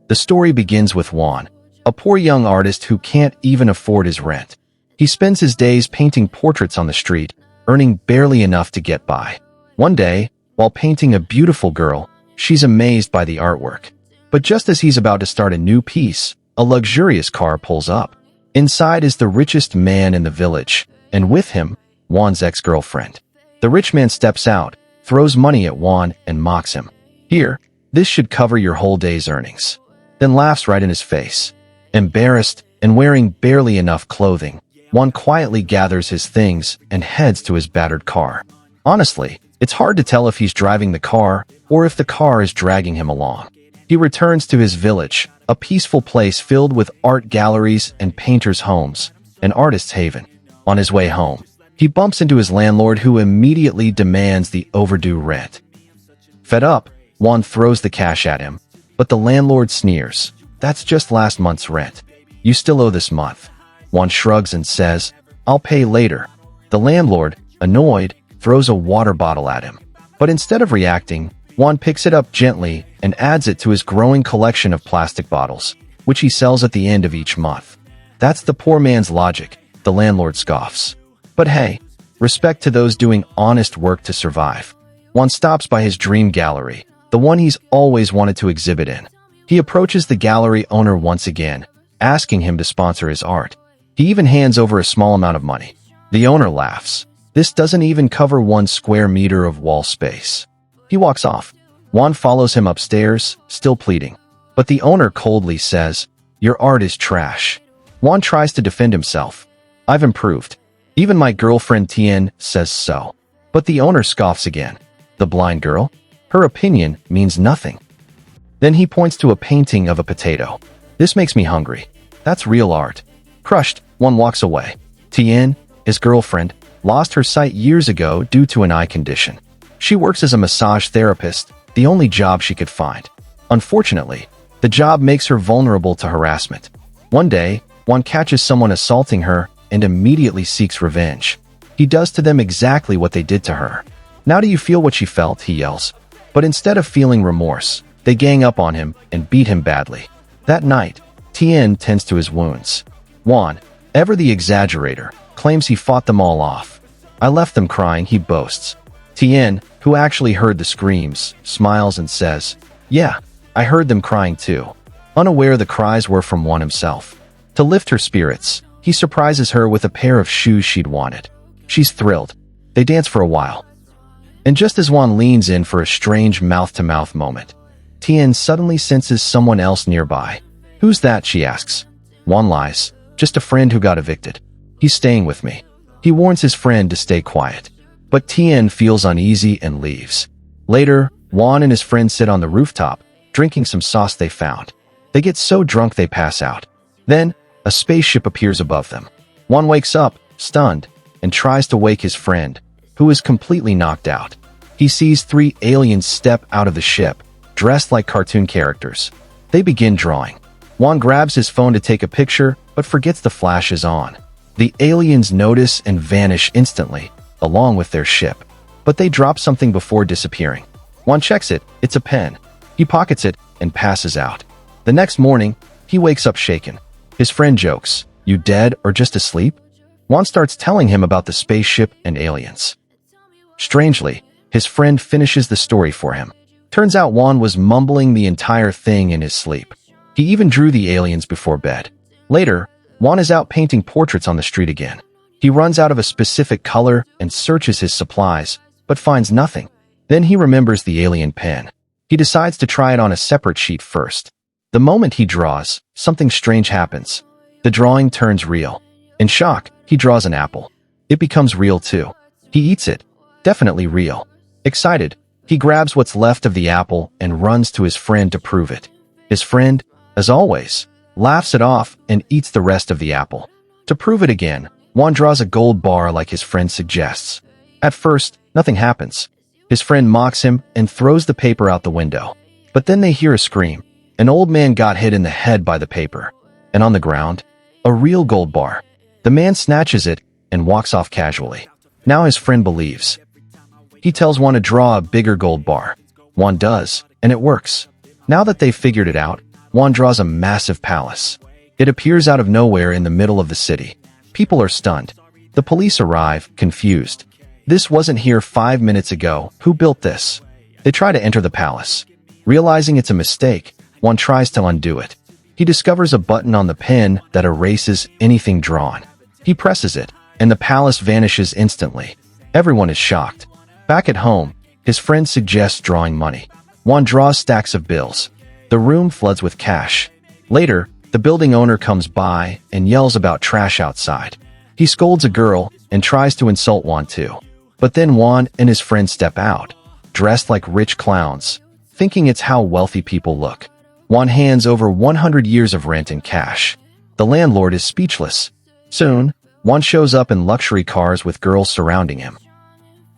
The story begins with Juan, a poor young artist who can't even afford his rent. He spends his days painting portraits on the street, earning barely enough to get by. One day, while painting a beautiful girl, she's amazed by the artwork. But just as he's about to start a new piece, a luxurious car pulls up. Inside is the richest man in the village, and with him, Juan's ex-girlfriend. The rich man steps out, throws money at Juan, and mocks him. "Here, this should cover your whole day's earnings." Then laughs right in his face. Embarrassed and wearing barely enough clothing, Juan quietly gathers his things and heads to his battered car. Honestly, it's hard to tell if he's driving the car or if the car is dragging him along. He returns to his village, a peaceful place filled with art galleries and painters' homes, an artist's haven. On his way home, he bumps into his landlord, who immediately demands the overdue rent. Fed up, Juan throws the cash at him, but the landlord sneers. "That's just last month's rent. You still owe this month." Juan shrugs and says, "I'll pay later." The landlord, annoyed, throws a water bottle at him. But instead of reacting, Juan picks it up gently and adds it to his growing collection of plastic bottles, which he sells at the end of each month. "That's the poor man's logic," the landlord scoffs. But hey, respect to those doing honest work to survive. Juan stops by his dream gallery, the one he's always wanted to exhibit in. He approaches the gallery owner once again, asking him to sponsor his art. He even hands over a small amount of money. The owner laughs. This doesn't even cover 1 square meter of wall space. He walks off. Juan follows him upstairs, still pleading. But the owner coldly says, "Your art is trash." Juan tries to defend himself. "I've improved. Even my girlfriend Tien says so." But the owner scoffs again. "The blind girl? Her opinion means nothing." Then he points to a painting of a potato. "This makes me hungry. That's real art." Crushed, Juan walks away. Tien, his girlfriend, lost her sight years ago due to an eye condition. She works as a massage therapist, the only job she could find. Unfortunately, the job makes her vulnerable to harassment. One day, Juan catches someone assaulting her and immediately seeks revenge. He does to them exactly what they did to her. "Now do you feel what she felt?" he yells. But instead of feeling remorse, they gang up on him and beat him badly. That night, Tien tends to his wounds. Juan, ever the exaggerator, claims he fought them all off. "I left them crying," he boasts. Tien, who actually heard the screams, smiles and says, "Yeah, I heard them crying too," unaware the cries were from Juan himself. To lift her spirits, he surprises her with a pair of shoes she'd wanted. She's thrilled. They dance for a while. And just as Juan leans in for a strange mouth-to-mouth moment, Tien suddenly senses someone else nearby. "Who's that?" she asks. Juan lies. "Just a friend who got evicted. He's staying with me." He warns his friend to stay quiet. But Tien feels uneasy and leaves. Later, Juan and his friend sit on the rooftop, drinking some sauce they found. They get so drunk they pass out. Then, a spaceship appears above them. Juan wakes up, stunned, and tries to wake his friend, who is completely knocked out. He sees 3 aliens step out of the ship, dressed like cartoon characters. They begin drawing. Juan grabs his phone to take a picture, but forgets the flash is on. The aliens notice and vanish instantly, along with their ship. But they drop something before disappearing. Juan checks it. It's a pen. He pockets it and passes out. The next morning, he wakes up shaken. His friend jokes, "You dead or just asleep?" Juan starts telling him about the spaceship and aliens. Strangely, his friend finishes the story for him. Turns out Juan was mumbling the entire thing in his sleep. He even drew the aliens before bed. Later, Juan is out painting portraits on the street again. He runs out of a specific color and searches his supplies, but finds nothing. Then he remembers the alien pen. He decides to try it on a separate sheet first. The moment he draws, something strange happens. The drawing turns real. In shock, he draws an apple. It becomes real too. He eats it. Definitely real. Excited, he grabs what's left of the apple and runs to his friend to prove it. His friend, as always, laughs it off and eats the rest of the apple. To prove it again, Juan draws a gold bar like his friend suggests. At first, nothing happens. His friend mocks him and throws the paper out the window. But then they hear a scream. An old man got hit in the head by the paper. And on the ground, a real gold bar. The man snatches it and walks off casually. Now his friend believes. He tells Juan to draw a bigger gold bar. Juan does, and it works. Now that they've figured it out, Juan draws a massive palace. It appears out of nowhere in the middle of the city. People are stunned. The police arrive, confused. This wasn't here 5 minutes ago. Who built this? They try to enter the palace. Realizing it's a mistake, Juan tries to undo it. He discovers a button on the pin that erases anything drawn. He presses it, and the palace vanishes instantly. Everyone is shocked. Back at home, his friend suggests drawing money. Juan draws stacks of bills. The room floods with cash. Later, the building owner comes by and yells about trash outside. He scolds a girl and tries to insult Juan too. But then Juan and his friend step out, dressed like rich clowns, thinking it's how wealthy people look. Juan hands over 100 years of rent in cash. The landlord is speechless. Soon, Juan shows up in luxury cars with girls surrounding him.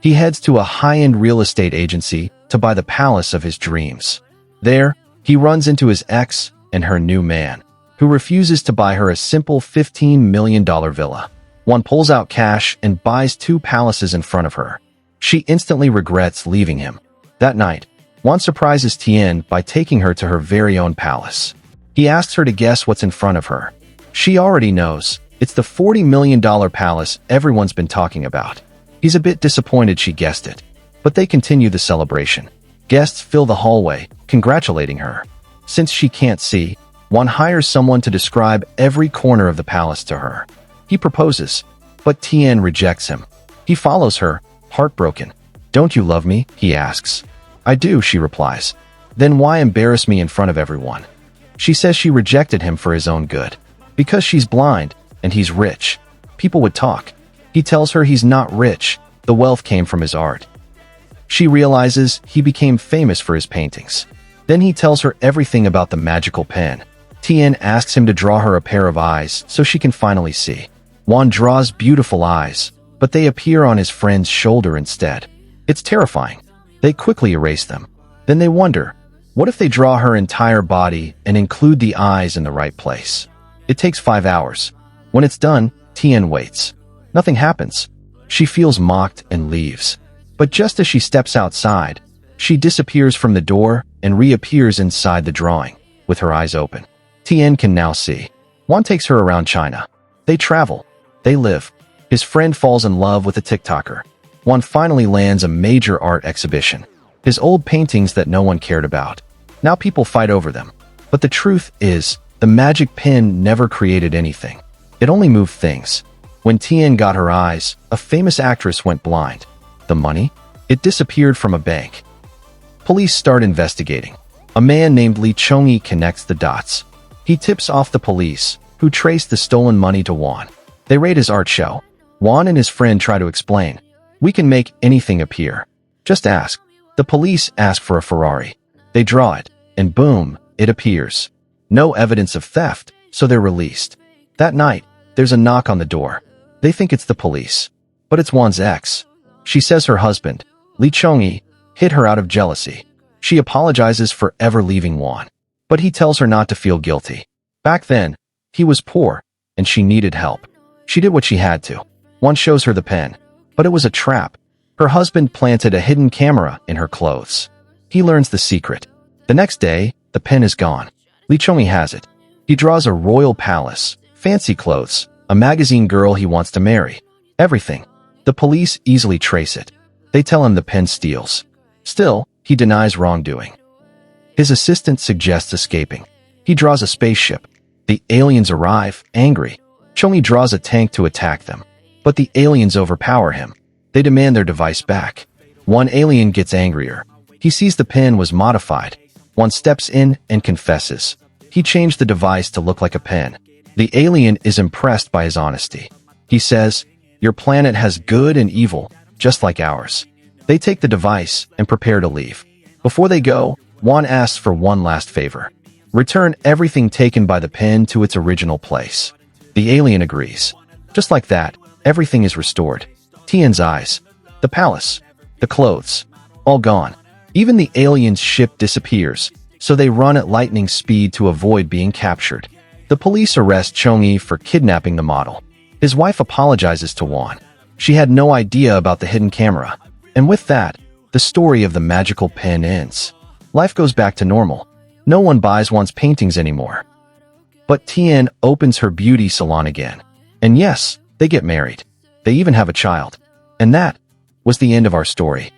He heads to a high-end real estate agency to buy the palace of his dreams. There, he runs into his ex and her new man, who refuses to buy her a simple $15 million villa. Juan pulls out cash and buys 2 palaces in front of her. She instantly regrets leaving him. That night, Juan surprises Tien by taking her to her very own palace. He asks her to guess what's in front of her. She already knows. It's the $40 million palace everyone's been talking about. He's a bit disappointed she guessed it, but they continue the celebration. Guests fill the hallway, congratulating her. Since she can't see, Juan hires someone to describe every corner of the palace to her. He proposes, but Tien rejects him. He follows her, heartbroken. "Don't you love me?" he asks. "I do," she replies. "Then why embarrass me in front of everyone?" She says she rejected him for his own good. Because she's blind, and he's rich. People would talk. He tells her he's not rich. The wealth came from his art. She realizes he became famous for his paintings. Then he tells her everything about the magical pen. Tien asks him to draw her a pair of eyes so she can finally see. Juan draws beautiful eyes, but they appear on his friend's shoulder instead. It's terrifying. They quickly erase them. Then they wonder, what if they draw her entire body and include the eyes in the right place? It takes 5 hours. When it's done, Tien waits. Nothing happens. She feels mocked and leaves. But just as she steps outside, she disappears from the door and reappears inside the drawing, with her eyes open. Tien can now see. Juan takes her around China. They travel. They live. His friend falls in love with a TikToker. Juan finally lands a major art exhibition. His old paintings that no one cared about. Now people fight over them. But the truth is, the magic pen never created anything. It only moved things. When Tien got her eyes, a famous actress went blind. The money? It disappeared from a bank. Police start investigating. A man named Li Chongyi connects the dots. He tips off the police, who trace the stolen money to Juan. They raid his art show. Juan and his friend try to explain. "We can make anything appear. Just ask." The police ask for a Ferrari. They draw it, and boom, it appears. No evidence of theft, so they're released. That night, there's a knock on the door. They think it's the police, but it's Juan's ex. She says her husband, Li Chongyi, hit her out of jealousy. She apologizes for ever leaving Juan, but he tells her not to feel guilty. Back then, he was poor, and she needed help. She did what she had to. Juan shows her the pen, but it was a trap. Her husband planted a hidden camera in her clothes. He learns the secret. The next day, the pen is gone. Li Chongyi has it. He draws a royal palace, fancy clothes, a magazine girl he wants to marry. Everything. The police easily trace it. They tell him the pen steals. Still, he denies wrongdoing. His assistant suggests escaping. He draws a spaceship. The aliens arrive, angry. Chongyi draws a tank to attack them. But the aliens overpower him. They demand their device back. One alien gets angrier. He sees the pen was modified. One steps in and confesses. He changed the device to look like a pen. The alien is impressed by his honesty. He says, "Your planet has good and evil, just like ours." They take the device and prepare to leave. Before they go, Juan asks for one last favor. Return everything taken by the pen to its original place. The alien agrees. Just like that, everything is restored. Tien's eyes, the palace, the clothes, all gone. Even the alien's ship disappears, so they run at lightning speed to avoid being captured. The police arrest Chongyi for kidnapping the model. His wife apologizes to Juan. She had no idea about the hidden camera. And with that, the story of the magical pen ends. Life goes back to normal. No one buys Juan's paintings anymore. But Tian opens her beauty salon again. And yes, they get married. They even have a child. And that was the end of our story.